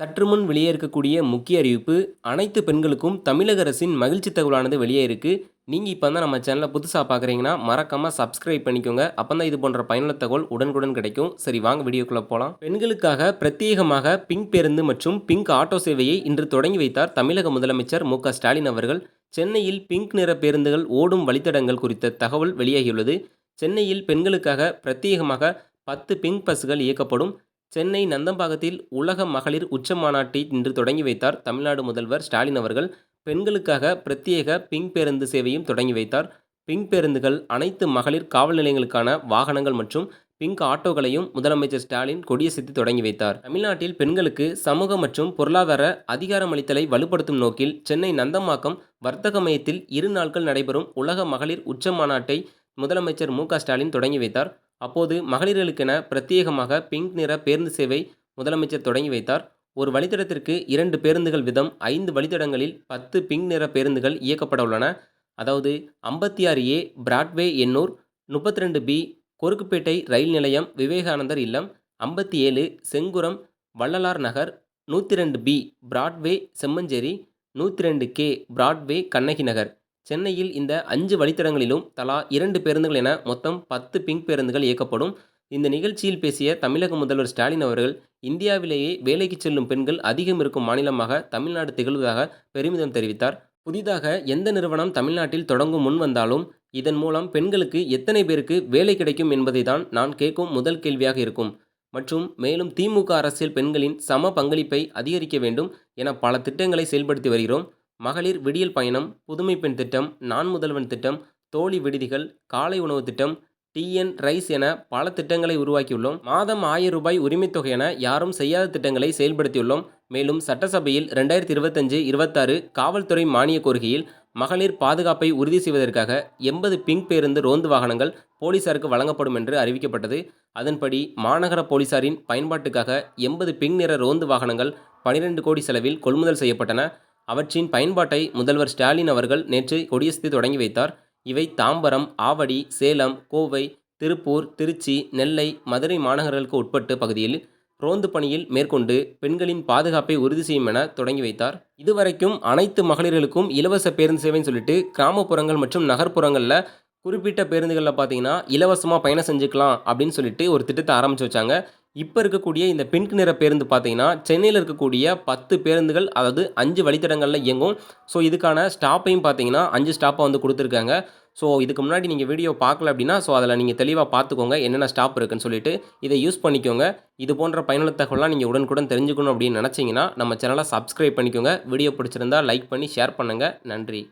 சற்று முன் வெளியே இருக்கக்கூடிய முக்கிய அறிவிப்பு. அனைத்து பெண்களுக்கும் தமிழக அரசின் மகிழ்ச்சி தகவலானது வெளியே இருக்கு. நீங்க இப்போ தான் நம்ம சேனலை புதுசா பார்க்குறீங்கன்னா மறக்காம சப்ஸ்கிரைப் பண்ணிக்கோங்க. அப்பதான் இது போன்ற பயனுள்ள தகவல் உடனுக்குடன் கிடைக்கும். சரி, வாங்க வீடியோக்குள்ள போலாம். பெண்களுக்காக பிரத்யேகமாக பிங்க் பேருந்து மற்றும் பிங்க் ஆட்டோ சேவையை இன்று தொடங்கி வைத்தார் தமிழக முதலமைச்சர் மு.க.ஸ்டாலின் அவர்கள். சென்னையில் பிங்க் நிற பேருந்துகள் ஓடும் வழித்தடங்கள் குறித்த தகவல் வெளியாகியுள்ளது. சென்னையில் பெண்களுக்காக பிரத்யேகமாக 10 பிங்க் பஸ்கள் இயக்கப்படும். சென்னை நந்தம்பாக்கத்தில் உலக மகளிர் உச்ச மாநாட்டை இன்று தொடங்கி வைத்தார் தமிழ்நாடு முதல்வர் ஸ்டாலின் அவர்கள். பெண்களுக்காக பிரத்யேக பிங்க் பேருந்து சேவையும் தொடங்கி வைத்தார். பிங்க் பேருந்துகள் அனைத்து மகளிர் காவல் நிலையங்களுக்கான வாகனங்கள் மற்றும் பிங்க் ஆட்டோக்களையும் முதலமைச்சர் ஸ்டாலின் கொடியசைத்து தொடங்கி வைத்தார். தமிழ்நாட்டில் பெண்களுக்கு சமூக மற்றும் பொருளாதார அதிகாரமளித்தலை வலுப்படுத்தும் நோக்கில் சென்னை நந்தம்பாக்கம் வர்த்தக மையத்தில் 2 நாட்கள் நடைபெறும் உலக மகளிர் உச்ச மாநாட்டை முதலமைச்சர் மு.க.ஸ்டாலின் தொடங்கி வைத்தார். அப்போது மகளிர்களுக்கென பிரத்யேகமாக பிங்க் நிற பேருந்து சேவை முதலமைச்சர் தொடங்கி வைத்தார். ஒரு வழித்தடத்திற்கு 2 பேருந்துகள் வீதம் 5 வழித்தடங்களில் 10 பிங்க் நிற பேருந்துகள் இயக்கப்பட உள்ளன. அதாவது 56A Broadway Ennore, 32B Korukkupet ரயில் நிலையம் விவேகானந்தர் இல்லம், 57 Sengkuram Vallalar Nagar, 102B Broadway Semmancheri, 102K Broadway Kannagi Nagar. சென்னையில் இந்த 5 வழித்தடங்களிலும் தலா 2 பேருந்துகள் என மொத்தம் 10 பிங்க் பேருந்துகள் இயக்கப்படும். இந்த நிகழ்ச்சியில் பேசிய தமிழக முதல்வர் ஸ்டாலின் அவர்கள், இந்தியாவிலேயே வேலைக்கு செல்லும் பெண்கள் அதிகம் இருக்கும் மாநிலமாக தமிழ்நாடு திகழ்வதாக பெருமிதம் தெரிவித்தார். புதிதாக எந்த நிறுவனம் தமிழ்நாட்டில் தொடங்கும் முன் வந்தாலும் இதன் மூலம் பெண்களுக்கு எத்தனை பேருக்கு வேலை கிடைக்கும் என்பதை தான் நான் கேட்கும் முதல் கேள்வியாக இருக்கும். மற்றும் மேலும் திமுக அரசியல் பெண்களின் சம பங்களிப்பை அதிகரிக்க வேண்டும் என பல திட்டங்களை செயல்படுத்தி வருகிறோம். மகளிர் விடியல் பயணம், புதுமை பெண் திட்டம், நான் முதல்வன் திட்டம், தோழி விடுதிகள், காலை உணவு திட்டம், டிஎன் ரைஸ் என பல திட்டங்களை உருவாக்கியுள்ளோம். மாதம் 1000 ரூபாய் உரிமைத் தொகை என யாரும் செய்யாத திட்டங்களை செயல்படுத்தியுள்ளோம். மேலும் சட்டசபையில் 2025-26 காவல்துறை மானிய கோரிக்கையில் மகளிர் பாதுகாப்பை உறுதி செய்வதற்காக 80 பிங்க் பேருந்து ரோந்து வாகனங்கள் போலீசாருக்கு வழங்கப்படும் என்று அறிவிக்கப்பட்டது. அதன்படி மாநகர போலீசாரின் பயன்பாட்டுக்காக 80 பிங்க் நிற ரோந்து வாகனங்கள் 12 கோடி செலவில் கொள்முதல் செய்யப்பட்டன. அவற்றின் பயன்பாட்டை முதல்வர் ஸ்டாலின் அவர்கள் நேற்று கொடியசைத்து தொடங்கி வைத்தார். இவை தாம்பரம், ஆவடி, சேலம், கோவை, திருப்பூர், திருச்சி, நெல்லை, மதுரை மாநகர்களுக்கு உட்பட்ட பகுதியில் ரோந்து பணியில் மேற்கொண்டு பெண்களின் பாதுகாப்பை உறுதி செய்யும் என தொடங்கி வைத்தார். இதுவரைக்கும் அனைத்து மகளிர்களுக்கும் இலவச பேருந்து சேவைன்னு சொல்லிட்டு கிராமப்புறங்கள் மற்றும் நகர்ப்புறங்களில் குறிப்பிட்ட பேருந்துகளில் பார்த்தீங்கன்னா இலவசமாக பயணம் செஞ்சுக்கலாம் அப்படின்னு சொல்லிட்டு ஒரு திட்டத்தை ஆரம்பித்து வச்சாங்க. இப்போ இருக்கக்கூடிய இந்த பிங்க் நிற பேருந்து பார்த்தீங்கன்னா சென்னையில் இருக்கக்கூடிய 10 பேருந்துகள், அதாவது 5 வழித்தடங்களில் இயங்கும். ஸோ இதுக்கான ஸ்டாப்பையும் பார்த்தீங்கன்னா 5 ஸ்டாப்பை வந்து கொடுத்துருக்காங்க. ஸோ இதுக்கு முன்னாடி நீங்கள் வீடியோ பார்க்கல அப்படின்னா அதில் நீங்கள் தெளிவாக பார்த்துக்கோங்க என்னென்ன ஸ்டாப் இருக்குன்னு சொல்லிட்டு இதை யூஸ் பண்ணிக்கோங்க. இது போன்ற பயனுள்ள தகவலாம் நீங்கள் உடனுக்குடன் தெரிஞ்சுக்கணும் அப்படின்னு நினச்சிங்கன்னா நம்ம சேனலை சப்ஸ்கிரைப் பண்ணிக்கோங்க. வீடியோ பிடிச்சிருந்தா லைக் பண்ணி ஷேர் பண்ணுங்கள். நன்றி.